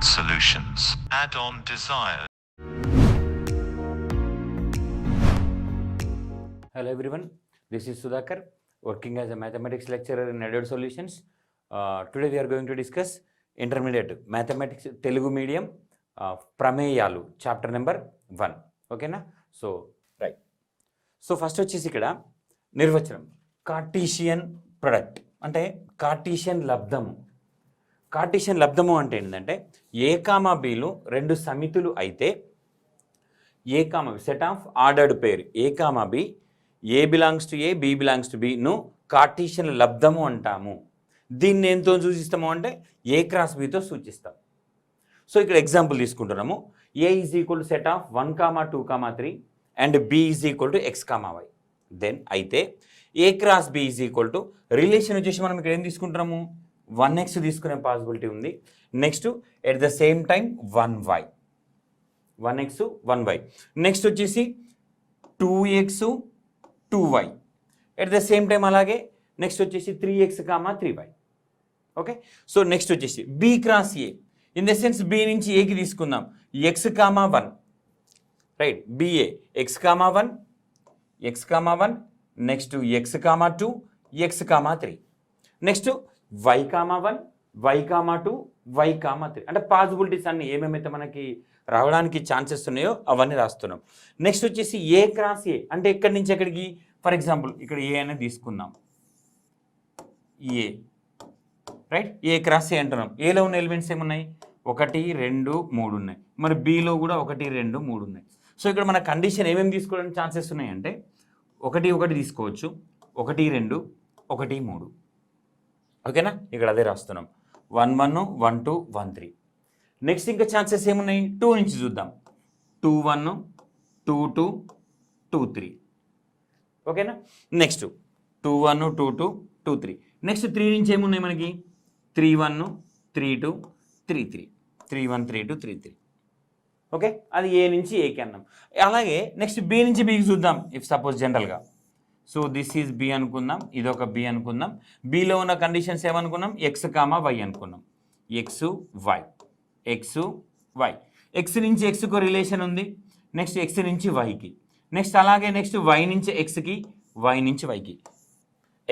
Smart Solutions. Add-on Desire. Hello everyone, this is Sudhakar, working as a mathematics lecturer in Add-on Solutions. Today we are going to discuss intermediate mathematics Telugu medium ప్రమేయాలు chapter number 1. ఓకేనా? So right. So first వచ్చేసి ఇక్కడ నిర్వచనం Cartesian product అంటే Cartesian లబ్ధము. Cartesian లబ్ధము అంటే ఏంటంటే ఏ కామా బీలు రెండు సమితులు అయితే A comma set of ordered pair A comma B A belongs to A B belongs to బిను కార్టీషియన్ లబ్ధము అంటాము. దీన్ని ఎంతో సూచిస్తాము అంటే ఏ క్రాస్ బితో సూచిస్తాం. సో ఇక్కడ ఎగ్జాంపుల్ తీసుకుంటున్నాము. A is equal to set of 1, 2, 3 and B is equal to X comma Y. Then అయితే A cross B is equal to relation వచ్చేసి మనం ఇక్కడ ఏం తీసుకుంటున్నాము 1x తీసుకునే పాసిబిలిటీ ఉంది. Next at the same time 1y 1x 1y. Next వచ్చేసి 2x 2y at the same time అలాగే నెక్స్ట్ వచ్చేసి 3x 3y. Okay. So next వచ్చేసి B cross A in the sense B నుంచి ఏకి తీసుకుందాం x 1 right. B A x 1 x 1 next x 2 x 3 next y 1 y 2 y 3 అంటే possibilities అన్ని ఏమేమైతే మనకి రావడానికి ఛాన్సెస్ ఉన్నాయో అవన్నీ రాస్తున్నాం. నెక్స్ట్ వచ్చేసి ఏ క్రాస్ ఏ అంటే ఎక్కడి నుంచి ఎక్కడికి ఫర్ ఎగ్జాంపుల్ ఇక్కడ ఏ అనేది తీసుకుందాం ఏ రైట్. ఏ క్రాస్ ఏ అంటున్నాం. ఏలో ఉన్న ఎలిమెంట్స్ ఏమున్నాయి 1 2 3 ఉన్నాయి. మరి బిలో కూడా 1 2 3 ఉన్నాయి. సో ఇక్కడ మన కండిషన్ ఏమేమి తీసుకోవడానికి ఛాన్సెస్ ఉన్నాయంటే 1 1 తీసుకోవచ్చు 1 2 1 3. ఓకేనా? ఇక్కడ అదే రాస్తున్నాం 1 1 1 2 1 3. నెక్స్ట్ ఇంకా ఛాన్సెస్ ఏమున్నాయి 2 నుంచి చూద్దాం 2 1 2 2 2 3. ఓకేనా? నెక్స్ట్ 2 1 2 2 2 3. నెక్స్ట్ 3 నుంచి ఏమున్నాయి మనకి 3 1 3 2 3 3 3 1 3 2 3 3. ఓకే, అది ఏ నుంచి ఏకి అన్నాం. అలాగే నెక్స్ట్ బి నుంచి బికి చూద్దాం. ఇఫ్ సపోజ్ జనరల్గా సో దిస్ ఈజ్ బి అనుకుందాం, ఇదొక బి అనుకుందాం. బిలో ఉన్న కండిషన్స్ ఏమనుకున్నాం ఎక్స్ కామా వై అనుకున్నాం. X Y X Y X నుంచి ఎక్స్కు రిలేషన్ ఉంది. నెక్స్ట్ ఎక్స్ నుంచి వైకి. నెక్స్ట్ అలాగే నెక్స్ట్ వై నుంచి ఎక్స్కి వై నుంచి వైకి.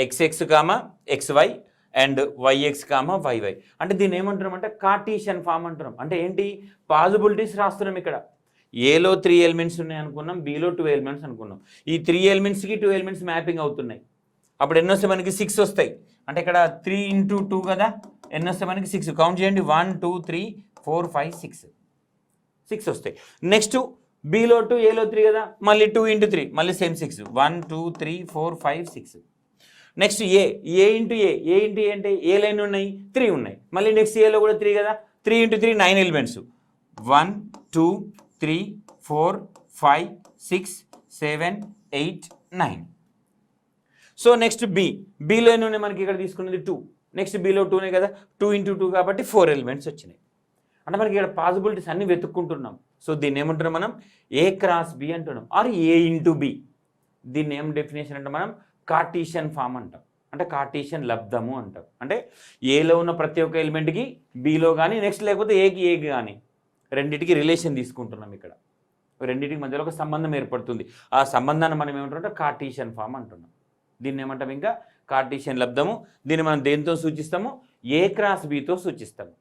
X X comma X Y and Y X comma Y Y అంటే దీన్ని ఏమంటున్నాం అంటే కార్టీషియన్ ఫామ్ అంటున్నాం. అంటే ఏంటి పాసిబిలిటీస్ రాస్తున్నాం. ఇక్కడ ఏలో 3 ఎలిమెంట్స్ ఉన్నాయి అనుకున్నాం, బిలో 2 ఎలిమెంట్స్ అనుకున్నాం. ఈ 3 ఎలిమెంట్స్కి 2 ఎలిమెంట్స్ మ్యాపింగ్ అవుతున్నాయి. అప్పుడు ఎన్ని వస్తాయి మనకి 6 వస్తాయి. అంటే ఇక్కడ 3 × 2 కదా, ఎన్ని వస్తాయి మనకి 6. కౌంట్ చేయండి 1 2 3 4 5 6 వస్తాయి. నెక్స్ట్ బిలో 2 ఏలో 3 కదా, మళ్ళీ 2 × 3 మళ్ళీ సేమ్ 6 1 2 3 4 5 6. నెక్స్ట్ ఏ ఇంటూ ఏ అంటే ఏ లైన్ ఉన్నాయి 3 ఉన్నాయి. మళ్ళీ నెక్స్ట్ ఏలో కూడా 3 కదా, 3 × 3 9 ఎలిమెంట్స్ 1 2 3 4 5 6 7 8 9. సో నెక్స్ట్ బిలో ఎన్ని ఉన్నాయి మనకి ఇక్కడ తీసుకున్నది 2. నెక్స్ట్ బిలో 2నే కదా, 2 × 2 కాబట్టి 4 ఎలిమెంట్స్ వచ్చినాయి. అంటే మనకి ఇక్కడ పాసిబిలిటీస్ అన్ని వెతుక్కుంటున్నాం. సో దీన్ని ఏమంటున్నాం మనం ఏ క్రాస్ బి అంటున్నాం ఆర్ ఏ ఇంటూ బి. దీన్ని ఏం డెఫినేషన్ అంటే మనం కార్టీషియన్ ఫామ్ అంటాం. అంటే కార్టీషియన్ లబ్ధము అంటాం. అంటే ఏలో ఉన్న ప్రతి ఒక్క ఎలిమెంట్కి బిలో కానీ నెక్స్ట్ లేకపోతే ఏకి కానీ రెండింటికి రిలేషన్ తీసుకుంటున్నాం. ఇక్కడ రెండింటికి మధ్యలో ఒక సంబంధం ఏర్పడుతుంది. ఆ సంబంధాన్ని మనం ఏమంటాం కార్టీషియన్ ఫామ్ అంటున్నాం. దీన్ని ఏమంటాం ఇంకా కార్టీషియన్ లబ్ధము. దీన్ని మనం దేంతో సూచిస్తాము ఏ క్రాస్ బితో సూచిస్తాము.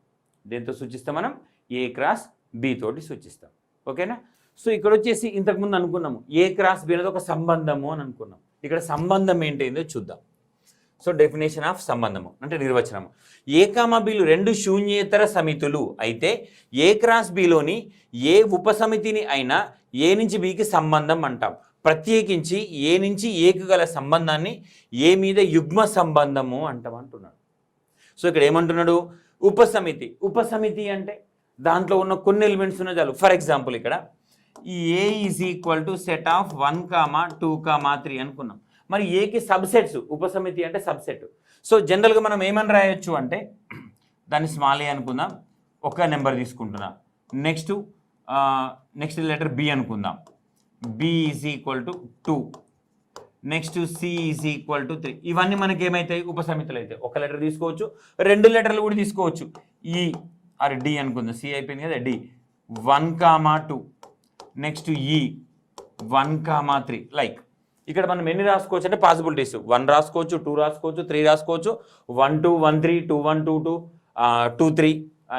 దేంతో సూచిస్తాం మనం ఏ క్రాస్ బి తోటి సూచిస్తాం. ఓకేనా? సో ఇక్కడ వచ్చేసి ఇంతకుముందు అనుకున్నాము ఏ క్రాస్ బి అనేది ఒక సంబంధము అని అనుకున్నాం. ఇక్కడ సంబంధం ఏంటో చూద్దాం. సో డెఫినేషన్ ఆఫ్ సంబంధము అంటే నిర్వచనము. ఏ కామా బిలు రెండు శూన్యేతర సమితులు అయితే ఏ క్రాస్ బిలోని ఏ ఉపసమితిని అయినా ఏ నుంచి బికి సంబంధం అంటాం. ప్రత్యేకించి ఏ నుంచి ఏకు గల సంబంధాన్ని ఏ మీద యుగ్మ సంబంధము అంటాం అంటున్నాడు. సో ఇక్కడ ఏమంటున్నాడు ఉపసమితి అంటే దాంట్లో ఉన్న కొన్ని ఎలిమెంట్స్ ఉన్న చాలు. ఫర్ ఎగ్జాంపుల్ ఇక్కడ ఈ A is equal to set of 1, 2, 3 అనుకున్నాం. మరి ఏకి సబ్సెట్స్ ఉపసమితి అంటే సబ్సెట్. సో జనరల్గా మనం ఏమని రాయొచ్చు అంటే దాన్ని స్మాల్ ఏ అనుకుందాం, ఒక నెంబర్ తీసుకుంటున్నాం. నెక్స్ట్ లెటర్ బి అనుకుందాం. B is equal to 2. Next C is equal to 3. ఇవన్నీ మనకి ఏమవుతాయి ఉపసమితులు అయితే. ఒక లెటర్ తీసుకోవచ్చు, 2 లెటర్లు కూడా తీసుకోవచ్చు. ఈ ఆర్ డి అనుకుందాం, సి అయిపోయింది కదా, డి 1,2 నెక్స్ట్ ఈ 1,3 లైక్. ఇక్కడ మనం ఎన్ని రాసుకోవచ్చు అంటే పాసిబిలిటీస్ 1 రాసుకోవచ్చు, 2 రాసుకోవచ్చు, 3 రాసుకోవచ్చు, 1 2 1 3 2 1 2 2 2 3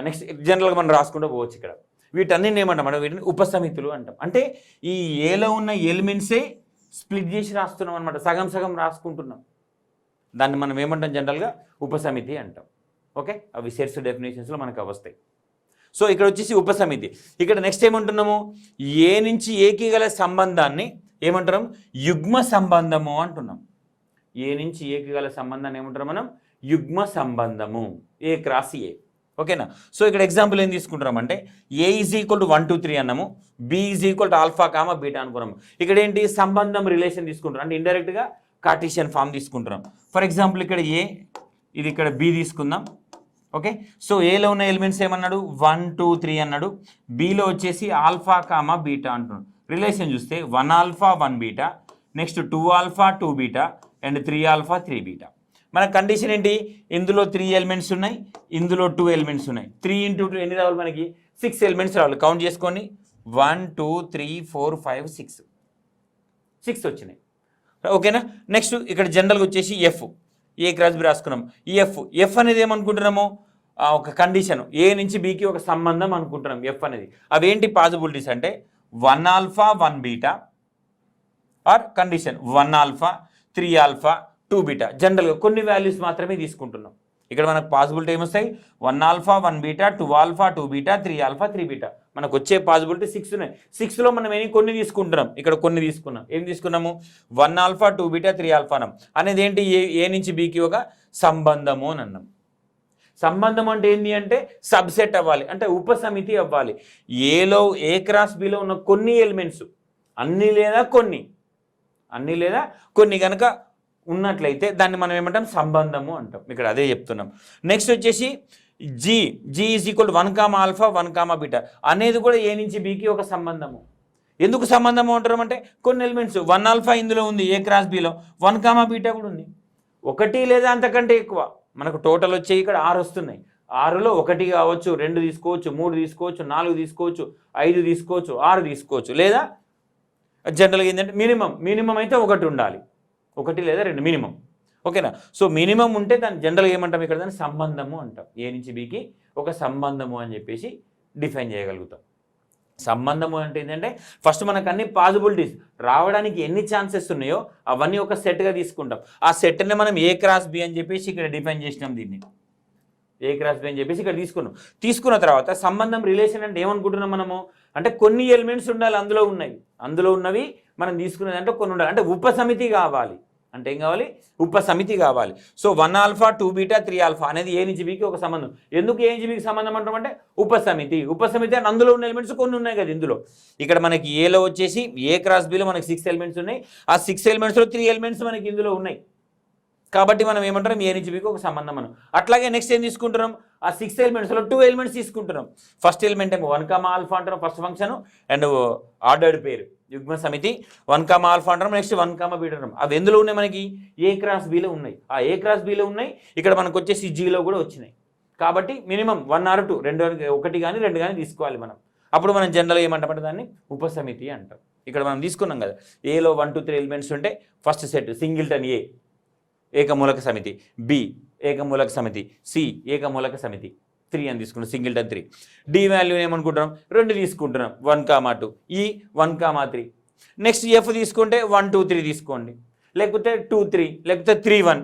నెక్స్ట్ జనరల్గా మనం రాసుకుంటూ పోవచ్చు. ఇక్కడ వీటన్ని ఏమంటాం మనం, వీటిని ఉపసమితులు అంటాం. అంటే ఈ ఏలో ఉన్న ఎలిమెంట్సే స్ప్లిట్ చేసి రాస్తున్నాం అనమాట, సగం సగం రాసుకుంటున్నాం. దాన్ని మనం ఏమంటాం జనరల్గా ఉపసమితి అంటాం. ఓకే, అవి సెట్స్ డెఫినేషన్స్లో మనకు వస్తాయి. సో ఇక్కడ వచ్చేసి ఉపసమితి. ఇక్కడ నెక్స్ట్ ఏమంటున్నాము, ఏ నుంచి ఏకి గల సంబంధాన్ని ఏమంటున్నాం, యుగ్మ సంబంధము అంటున్నాం. ఏ నుంచి ఏకి గల సంబంధాన్ని ఏమంటున్నాం మనం, యుగ్మ సంబంధము, ఏ క్రాస్ ఏ. ఓకేనా. సో ఇక్కడ ఎగ్జాంపుల్ ఏం తీసుకుంటున్నామంటే ఏ ఈజ్ ఈక్వల్ టు 1 2 3 అన్నాము, B is equal to alpha comma beta అనుకున్నాము. ఇక్కడ ఏంటి సంబంధం రిలేషన్ తీసుకుంటున్నాం, అంటే ఇండైరెక్ట్గా కార్టీషియన్ ఫామ్ తీసుకుంటున్నాం. ఫర్ ఎగ్జాంపుల్ ఇక్కడ ఏ, ఇది ఇక్కడ బి తీసుకుందాం. ఓకే, సో ఏలో ఉన్న ఎలిమెంట్స్ ఏమన్నాడు 1 2 3 అన్నాడు, బిలో వచ్చేసి ఆల్ఫా కామా బీటా అంటున్నాడు. రిలేషన్ చూస్తే 1 alpha 1 beta, next 2 alpha 2 beta and 3 alpha 3 beta. మన కండిషన్ ఏంటి, ఇందులో 3 ఎలిమెంట్స్ ఉన్నాయి, ఇందులో 2 ఎలిమెంట్స్ ఉన్నాయి. 3 × 2 ఎన్ని రావాలి మనకి, 6 ఎలిమెంట్స్ రావాలి. కౌంట్ చేసుకోండి, 1 2 3 4 5 6 వచ్చినాయి. ఓకేనా. నెక్స్ట్ ఇక్కడ జనరల్గా వచ్చేసి ఎఫ్, ఏ క్రాస్ బి రాసుకున్నాం. ఈ ఎఫ్ అనేది ఏమనుకుంటున్నాము, ఒక కండిషన్, ఏ నుంచి బికి ఒక సంబంధం అనుకుంటున్నాం ఎఫ్ అనేది. అవేంటి పాసిబిలిటీస్ అంటే 1 alpha 1 beta, or condition 1 alpha 3 alpha 2 beta. జనరల్గా కొన్ని వాల్యూస్ మాత్రమే తీసుకుంటున్నాం. ఇక్కడ మనకు పాసిబిలిటీ ఏమొస్తాయి, 1 alpha 1 beta, 2 alpha 2 beta, 3 alpha 3 beta. మనకు వచ్చే పాసిబిలిటీ 6 ఉన్నాయి. 6లో మనం కొన్ని తీసుకుంటున్నాం, ఇక్కడ కొన్ని తీసుకున్నాం. ఏం తీసుకున్నాము, 1 ఆల్ఫా 2 బీటా 3 ఆల్ఫా అనేది ఏంటి, ఏ నుంచి బికి ఒక సంబంధము అని అన్నాం. సంబంధం అంటే ఏంటి అంటే సబ్సెట్ అవ్వాలి, అంటే ఉపసమితి అవ్వాలి. ఏలో ఏ క్రాస్ బిలో ఉన్న కొన్ని ఎలిమెంట్స్ అన్ని లేదా కొన్ని కనుక ఉన్నట్లయితే దాన్ని మనం ఏమంటాం, సంబంధము అంటాం. ఇక్కడ అదే చెప్తున్నాం. నెక్స్ట్ వచ్చేసి G is equal 1 comma alpha 1 comma beta అనేది కూడా ఏ నుంచి బికి ఒక సంబంధము. ఎందుకు సంబంధము అంటారు అంటే కొన్ని ఎలిమెంట్స్ 1 ఆల్ఫా ఇందులో ఉంది, ఏ క్రాస్ బిలో 1 కామా బీటా కూడా ఉంది. 1 లేదా అంతకంటే ఎక్కువ మనకు టోటల్ వచ్చేవి ఇక్కడ 6 వస్తున్నాయి. 6లో 1 కావచ్చు, 2 తీసుకోవచ్చు, 3 తీసుకోవచ్చు, 4 తీసుకోవచ్చు, 5 తీసుకోవచ్చు, 6 తీసుకోవచ్చు. లేదా జనరల్గా ఏంటంటే మినిమం అయితే 1 ఉండాలి, 1 లేదా 2 మినిమం. ఓకేనా. సో మినిమం ఉంటే దాన్ని జనరల్గా ఏమంటాం, ఇక్కడ దాన్ని సంబంధము అంటాం. ఏ నుంచి బికి ఒక సంబంధము అని చెప్పేసి డిఫైన్ చేయగలుగుతాం. సంబంధము అంటే ఏంటంటే ఫస్ట్ మనకు అన్ని పాసిబిలిటీస్ రావడానికి ఎన్ని ఛాన్సెస్ ఉన్నాయో అవన్నీ ఒక సెట్గా తీసుకుంటాం. ఆ సెట్ని మనం ఏ క్రాస్ బి అని చెప్పేసి ఇక్కడ డిఫైన్ చేసినాం. దీన్ని ఏ క్రాస్ బి అని చెప్పేసి ఇక్కడ తీసుకున్న తర్వాత సంబంధం రిలేషన్ అంటే ఏమనుకుంటున్నాం మనము, అంటే కొన్ని ఎలిమెంట్స్ ఉండాలి, అందులో ఉన్నవి మనం తీసుకునేది అంటే కొన్ని ఉండాలి, అంటే ఉపసమితి కావాలి. అంటే ఏం కావాలి, ఉపసమితి కావాలి. సో 1 ఆల్ఫా 2 బీటా 3 ఆల్ఫా అనేది ఏ నుంచి బికి ఒక సంబంధం. ఎందుకు ఏ నుంచి బికి సంబంధం అంటామంటే ఉపసమితి అంటే అందులో ఉన్న ఎలిమెంట్స్ కొన్ని ఉన్నాయి కదా. ఇందులో ఇక్కడ మనకి ఏలో వచ్చేసి ఏ క్రాస్ బిలో మనకి 6 ఎలిమెంట్స్ ఉన్నాయి. ఆ 6 ఎలిమెంట్స్లో 3 ఎలిమెంట్స్ మనకి ఇందులో ఉన్నాయి. కాబట్టి మనం ఏమంటాం, ఏ నుంచి బికి ఒక సంబంధం మనం. అట్లాగే నెక్స్ట్ ఏం తీసుకుంటున్నాం, ఆ 6 ఎలిమెంట్స్లో 2 ఎలిమెంట్స్ తీసుకుంటున్నాం. ఫస్ట్ ఎలిమెంట్ ఏమో 1 కామా ఆల్ఫా అంటున్నాం, ఫస్ట్ ఫంక్షన్ అండ్ ఆర్డర్డ్ పేరు యుగ్మ సమితి 1 కామా ఆల్ఫా అంటాం, నెక్స్ట్ 1 కామా బీటా అంటాం. అవి ఎందులో ఉన్నాయి మనకి, ఏ క్రాస్ బిలో ఉన్నాయి. ఆ ఏ క్రాస్ బిలో ఉన్నాయి, ఇక్కడ మనకు వచ్చేసి జీలో కూడా వచ్చినాయి. కాబట్టి మినిమం 1 or 2 1 కానీ 2 కానీ తీసుకోవాలి మనం. అప్పుడు మనం జనరల్గా ఏమంటామంటే దాన్ని ఉపసమితి అంటాం. ఇక్కడ మనం తీసుకున్నాం కదా, ఏలో 1 2 3 ఎలిమెంట్స్ ఉంటే ఫస్ట్ సెట్ సింగిల్టన్ ఏ ఏకమూలక సమితి, బి ఏకమూలక సమితి, సి ఏకమూలక సమితి 3 అని తీసుకుంటాం, సింగిల్టన్ 3. డి వాల్యూ ఏమనుకుంటున్నాం, 2 తీసుకుంటున్నాం, 1 కామా 2, ఈ 1 కామా 3. నెక్స్ట్ ఎఫ్ తీసుకుంటే 1 2 3 తీసుకోండి, లేకపోతే 2 3, లేకపోతే 3 1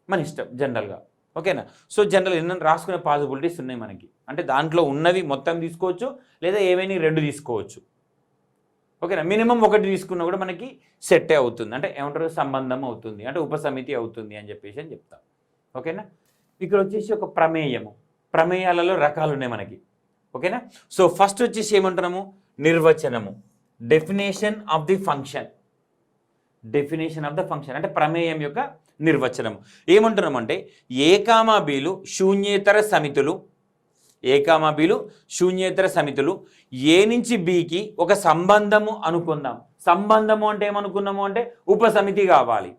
మన ఇష్టం జనరల్గా. ఓకేనా. సో జనరల్ ఎన్న రాసుకునే పాసిబిలిటీస్ ఉన్నాయి మనకి. అంటే దాంట్లో ఉన్నవి మొత్తం తీసుకోవచ్చు, లేదా ఏవైనా 2 తీసుకోవచ్చు. ఓకేనా. మినిమం 1 తీసుకున్నా కూడా మనకి సెట్టే అవుతుంది, అంటే ఏమంటారు సంబంధం అవుతుంది, అంటే ఉపసమితి అవుతుంది అని చెప్పేసి చెప్తాం. ఓకేనా. ఇక్కడ వచ్చేసి ఒక ప్రమేయాలలో రకాలు ఉన్నాయి మనకి. ఓకేనా. సో ఫస్ట్ వచ్చేసి ఏమంటున్నాము, నిర్వచనము, డెఫినేషన్ ఆఫ్ ది ఫంక్షన్ అంటే ప్రమేయం యొక్క నిర్వచనము. ఏమంటున్నామంటే ఏ కామా బీలు శూన్యేతర సమితులు ఏ నుంచి బికి ఒక సంబంధము అనుకుందాం. సంబంధము అంటే ఏమనుకున్నాము అంటే ఉపసమితి కావాలి.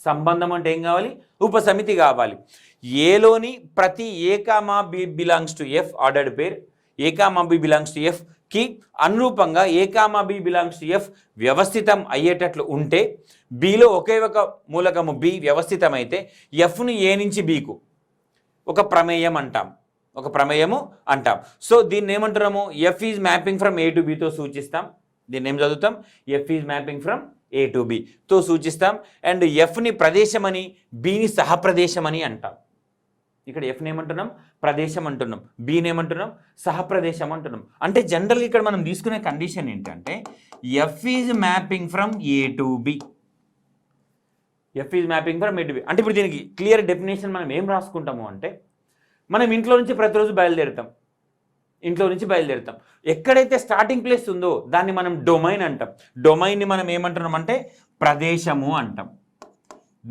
సంబంధం అంటే ఏం కావాలి, ఉపసమితి కావాలి. ఏలోని ప్రతి A comma B belongs to F ordered pair, A comma B belongs to F కి అనురూపంగా A comma B belongs to F వ్యవస్థితం అయ్యేటట్లు ఉంటే, బిలో ఒకే ఒక మూలకము బి వ్యవస్థితం అయితే ఎఫ్ను ఏ నుంచి బికు ఒక ప్రమేయం అంటాం, ఒక ప్రమేయము అంటాం. సో దీన్ని ఏమంటున్నాము, F is mapping from A to బితో సూచిస్తాం. దీన్ని ఏం చదువుతాం, F is mapping from A to బితో సూచిస్తాం. అండ్ ఎఫ్ని ప్రదేశమని, బిని సహప్రదేశమని అంటాం. ఇక్కడ ఎఫ్ని ఏమంటున్నాం, ప్రదేశం అంటున్నాం, బిని ఏమంటున్నాం, సహప్రదేశం అంటున్నాం. అంటే జనరల్గా ఇక్కడ మనం తీసుకునే కండిషన్ ఏంటంటే F is mapping from A to be, F is mapping from A to be. అంటే ఇప్పుడు దీనికి క్లియర్ డెఫినేషన్ మనం ఏం రాసుకుంటాము అంటే, మనం ఇంట్లో నుంచి ప్రతిరోజు బయలుదేరుతాం, ఇంట్లో నుంచి బయలుదేరుతాం. ఎక్కడైతే స్టార్టింగ్ ప్లేస్ ఉందో దాన్ని మనం డొమైన్ అంటాం. డొమైన్ని మనం ఏమంటున్నాం అంటే ప్రదేశము అంటాం.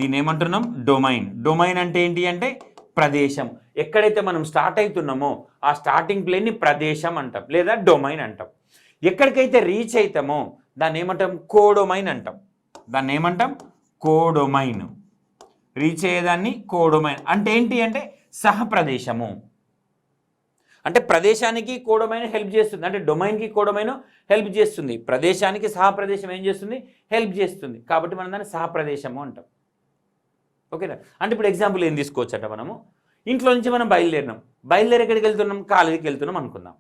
దీన్ని ఏమంటున్నాం, డొమైన్. డొమైన్ అంటే ఏంటి అంటే ప్రదేశం. ఎక్కడైతే మనం స్టార్ట్ అవుతున్నామో ఆ స్టార్టింగ్ ప్లేన్ని ప్రదేశం అంటాం లేదా డొమైన్ అంటాం. ఎక్కడికైతే రీచ్ అవుతామో దాన్ని ఏమంటాం, కోడొమైన్ అంటాం. దాన్ని ఏమంటాం, కోడొమైన్. రీచ్ అయ్యేదాన్ని కోడొమైన్. అంటే ఏంటి అంటే సహప్రదేశము. అంటే ప్రదేశానికి కోడొమైన్ హెల్ప్ చేస్తుంది, అంటే డొమైన్కి కోడొమైన్ హెల్ప్ చేస్తుంది, ప్రదేశానికి సహప్రదేశం ఏం చేస్తుంది, హెల్ప్ చేస్తుంది. కాబట్టి మనం దాన్ని సహప్రదేశము అంటాం. ఓకేనా. అంటే ఇప్పుడు ఎగ్జాంపుల్ ఏం తీసుకోవచ్చట, మనము ఇంట్లో నుంచి మనం బయలుదేరినాం, బయలుదేరి ఎక్కడికి వెళ్తున్నాం, కాలేజీకి వెళ్తున్నాం అనుకుందాం.